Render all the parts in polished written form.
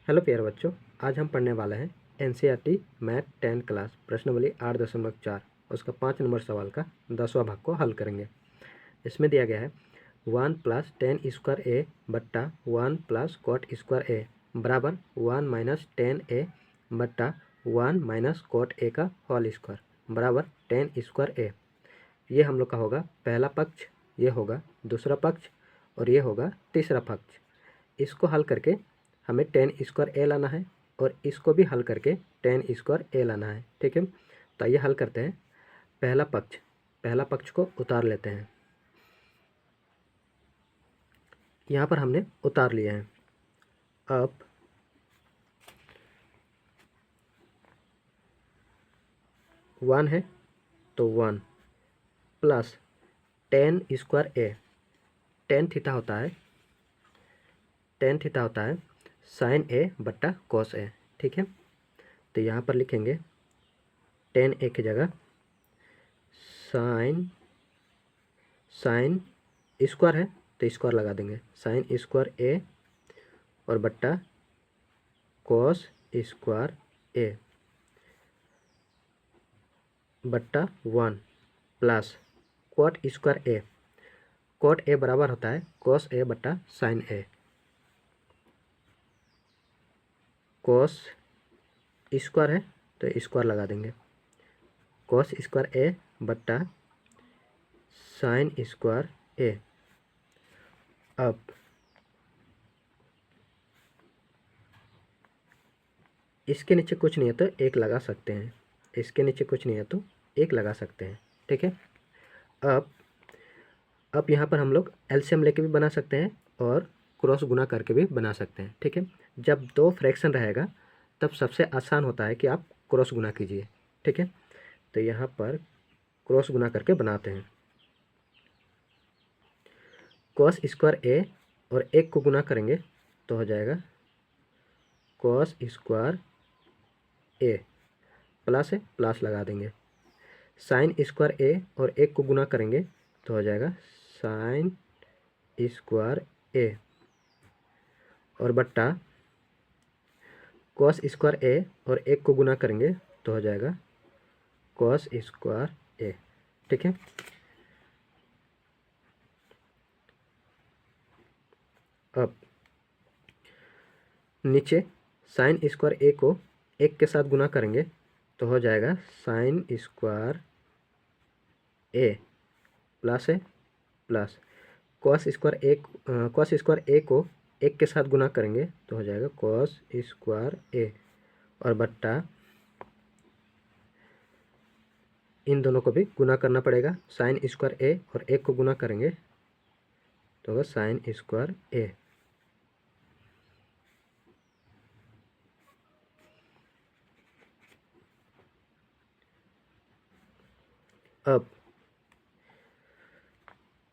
Hello प्यारे बच्चों, आज हम पढ़ने वाले हैं एनसीईआरटी मैथ 10 क्लास प्रश्नावली 8.4 उसका 5 नंबर सवाल का 10वां भाग को हल करेंगे। इसमें दिया गया है 1 + tan स्क्वायर ए बट्टा 1 + cot स्क्वायर ए बराबर 1 - tan ए बट्टा 1 - cot ए का होल स्क्वायर बराबर tan स्क्वायर ए। ये हम लोग का होगा पहला पक्ष, ये होगा दूसरा पक्ष और ये होगा तीसरा पक्ष। इसको हल करके हमें tan स्क्वायर ए लाना है और इसको भी हल करके tan स्क्वायर ए लाना है। ठीक है, तो आइए हल करते हैं। पहला पक्ष को उतार लेते हैं। यहाँ पर हमने उतार लिया है। अब 1 है तो 1 प्लस tan स्क्वायर ए, tan थीटा होता है साइन ए बट्टा कॉस ए। ठीक है, तो यहाँ पर लिखेंगे tan ए की जगह साइन स्क्वायर है तो स्क्वायर लगा देंगे, साइन स्क्वायर ए और बट्टा कॉस स्क्वायर ए बट्टा 1 plus cot square A. Cot A बराबर होता है कॉस ए बट्टा साइन ए। कॉस स्क्वायर है तो स्क्वायर लगा देंगे, कॉस स्क्वायर ए बट्टा साइन स्क्वायर ए। अब इसके नीचे कुछ नहीं है तो एक लगा सकते हैं, इसके नीचे कुछ नहीं है तो एक लगा सकते हैं। ठीक है, अब यहाँ पर हम लोग एलसीएम लेके भी बना सकते हैं और क्रॉस गुना करके भी बना सकते हैं। ठीक है, जब दो फ्रैक्शन रहेगा तब सबसे आसान होता है कि आप क्रॉस गुना कीजिए। ठीक है, तो यहाँ पर क्रॉस गुना करके बनाते हैं। कॉस स्क्वायर ए और एक को गुना करेंगे तो हो जाएगा कॉस स्क्वायर ए, प्लस है प्लस लगा देंगे। साइन स्क्वायर ए और एक को गुना करेंगे तो हो जाएगा साइन स्क्वायर ए और बट्टा कॉस स्क्वायर ए और एक को गुना करेंगे तो हो जाएगा कॉस स्क्वायर ए। ठीक है, अब नीचे साइन स्क्वायर ए को एक के साथ गुना करेंगे तो हो जाएगा साइन स्क्वायर ए प्लस है प्लस कॉस स्क्वायर ए को एक के साथ गुना करेंगे तो हो जाएगा कॉस स्क्वायर ए और बट्टा इन दोनों को भी गुना करना पड़ेगा। साइन स्क्वायर ए और एक को गुना करेंगे तो होगा साइन स्क्वायर ए। अब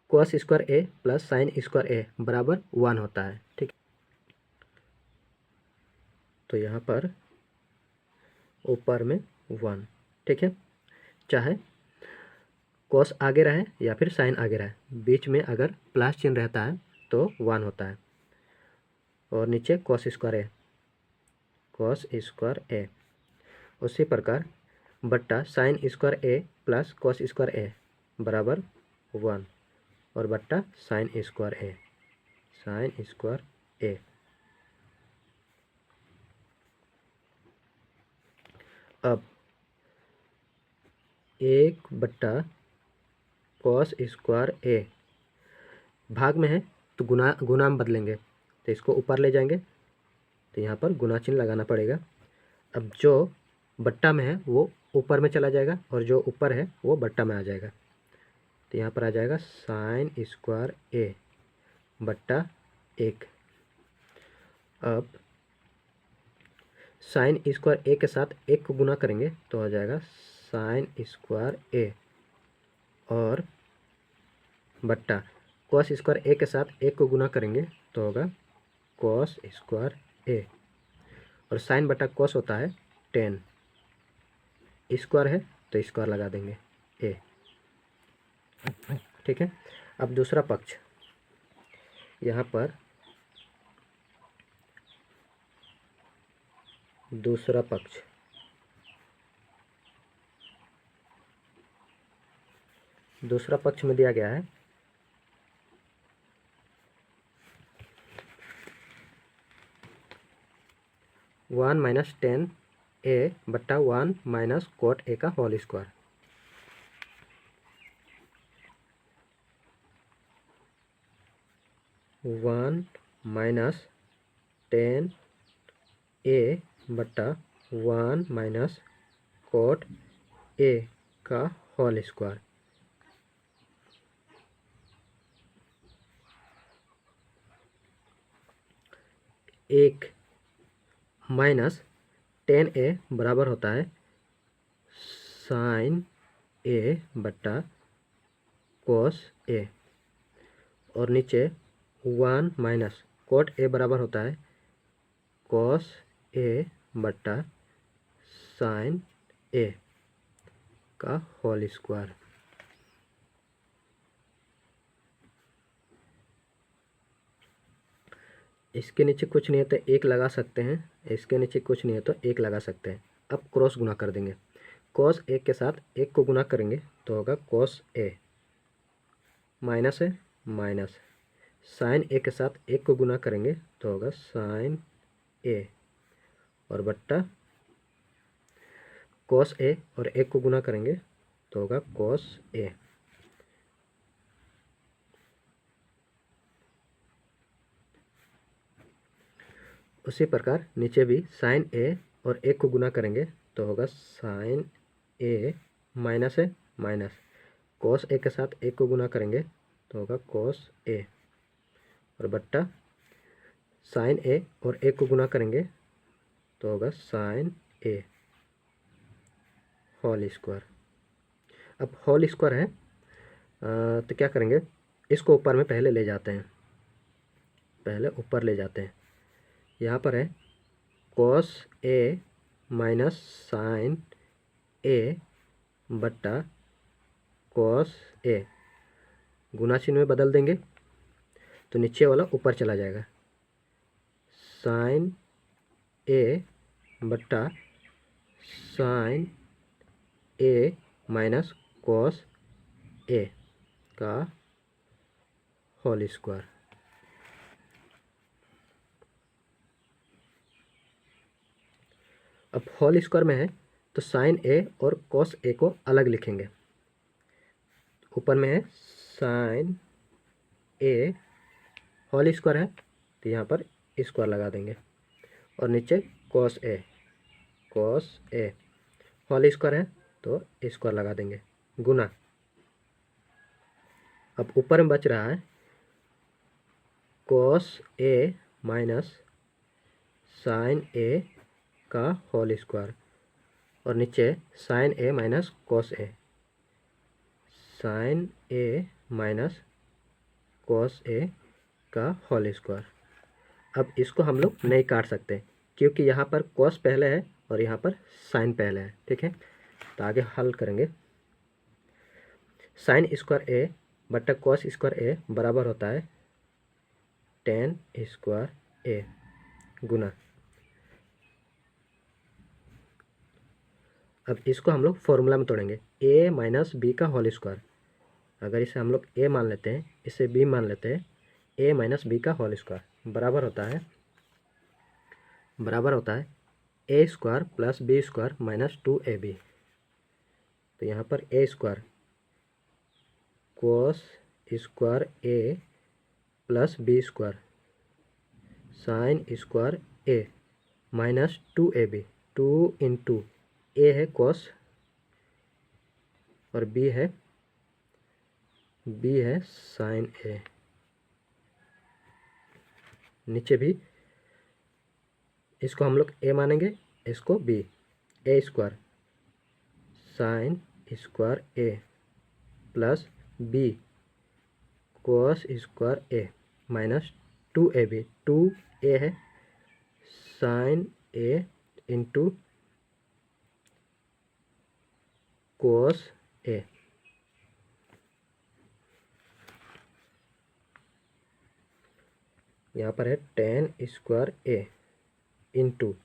cos square A plus sign square ए बराबर 1 होता है। ठीक, तो यहाँ पर ऊपर में 1। ठीक है, चाहे कॉस आगे रहे या फिर साइन आगे रहे, बीच में अगर प्लस चिन्ह रहता है तो 1 होता है। और नीचे कॉस स्क्वायर ए उसी प्रकार बट्टा sign square A plus cos square ए बराबर 1 और बट्टा साइन स्क्वायर ए। अब 1 बट्टा कॉस स्क्वायर ए भाग में है तो गुना में बदलेंगे तो इसको ऊपर ले जाएंगे तो यहाँ पर गुना चिन्ह लगाना पड़ेगा। अब जो बट्टा में है वो ऊपर में चला जाएगा और जो ऊपर है वो बट्टा में आ जाएगा, तो यहाँ पर आ जाएगा साइन स्क्वायर ए बट्टा 1। अब साइन स्क्वायर ए के साथ एक को गुना करेंगे तो हो जाएगा साइन स्क्वायर ए और बट्टा कॉस स्क्वायर ए के साथ एक को गुना करेंगे तो होगा कॉस स्क्वायर ए और साइन बटा कॉस होता है 10, स्क्वायर है तो स्क्वायर लगा देंगे ए। ठीक है, अब दूसरा पक्ष, यहाँ पर दूसरा पक्ष, दूसरा पक्ष में दिया गया है 1 माइनस 10a बट्टा 1 माइनस कोट ए का whole square. One minus 10a बट्टा 1 माइनस कोट ए का होल स्क्वायर। एक माइनस 10a बराबर होता है साइन ए बट्टा कोस ए, और नीचे 1 माइनस कोट ए बराबर होता है कोस ए बट्टा साइन ए का होल स्क्वायर। इसके नीचे कुछ नहीं है तो एक लगा सकते हैं, इसके नीचे कुछ नहीं है तो एक लगा सकते हैं। अब क्रॉस गुना कर देंगे, कॉस ए के साथ एक को गुना करेंगे तो होगा कॉस ए, माइनस है माइनस, साइन ए के साथ एक को गुना करेंगे तो होगा साइन ए, और बट्टा कॉस ए और एक को गुना करेंगे तो होगा कॉस ए। उसी प्रकार नीचे भी साइन ए और एक को गुना करेंगे तो होगा साइन ए, माइनस है माइनस, कॉस ए के साथ एक को गुना करेंगे तो होगा कॉस ए, और बट्टा साइन ए और एक को गुना करेंगे तो होगा साइन ए होल स्क्वायर। अब होल स्क्वायर है तो क्या करेंगे, इसको ऊपर में पहले ले जाते हैं, पहले ऊपर ले जाते हैं। यहाँ पर है कॉस ए माइनस साइन ए बट्टा कॉस ए, गुना चिन्ह में बदल देंगे तो नीचे वाला ऊपर चला जाएगा, साइन ए बट्टा sign A minus cos A का होल स्क्वायर। अब होल स्क्वायर में है तो साइन ए और कॉस ए को अलग लिखेंगे। ऊपर में है साइन ए होल स्क्वायर है तो यहाँ पर स्क्वायर लगा देंगे, और नीचे कॉस ए होल स्क्वायर है तो स्क्वायर लगा देंगे, गुना। अब ऊपर में बच रहा है कॉस ए माइनस साइन ए का होल स्क्वायर, और नीचे sign A minus cos A, sign A minus cos A का होल स्क्वायर। अब इसको हम लोग नहीं काट सकते क्योंकि यहाँ पर कॉस पहले है और यहाँ पर साइन पहले है, ठीक है। तो आगे हल करेंगे, साइन स्क्वायर ए बट्टा कॉस स्क्वायर ए बराबर होता है टेन स्क्वायर ए, गुना। अब इसको हम लोग फॉर्मूला में तोड़ेंगे, ए माइनस बी का होल स्क्वायर। अगर इसे हम लोग ए मान लेते हैं, इसे बी मान लेते हैं, ए माइनस बी का होल स्क्वायर बराबर होता है A square plus B square minus 2ab। तो यहाँ पर A square cos square A plus B square sine square A minus 2ab, 2 into A है कॉस और बी है साइन ए, नीचे भी इसको हम लोग ए मानेंगे, इसको B, A square sine square A plus B cos square A minus 2ab, 2a है sign A into cos A. यहाँ पर है टेन स्क्वायर ए इंटू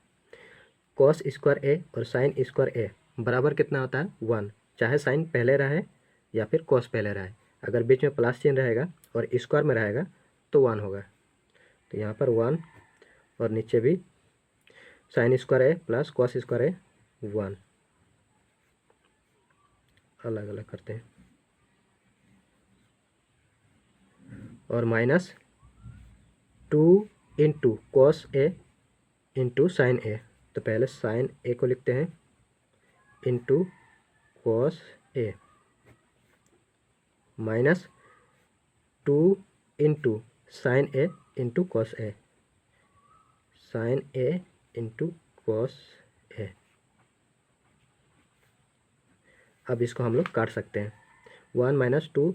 कॉस स्क्वायर ए और साइन स्क्वायर ए बराबर कितना होता है 1, चाहे साइन पहले रहे या फिर कॉस पहले रहे। अगर बीच में प्लस चिन्ह रहेगा और स्क्वायर में रहेगा तो 1 होगा। तो यहाँ पर 1 और नीचे भी sign square A plus cos square ए 1, अलग अलग करते हैं। और minus 2 into cos A into sine ए, तो पहले साइन ए को लिखते हैं into cos A, minus 2 into sine A into cos A, sign A into cos A. अब इसको हम लोग काट सकते हैं। 1 minus 2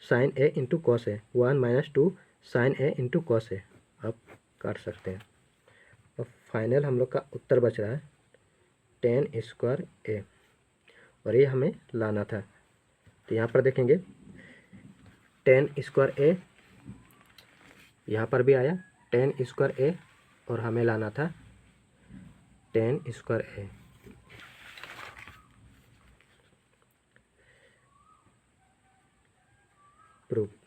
sign A into cos A, 1 minus 2 sign A into cos A. अब काट सकते हैं और फाइनल हम लोग का उत्तर बच रहा है टेन स्क्वायर ए, और ये हमें लाना था। तो यहाँ पर देखेंगे टेन स्क्वायर ए, यहाँ पर भी आया टेन स्क्वायर ए, और हमें लाना था टेन स्क्वायर ए। प्रूफ।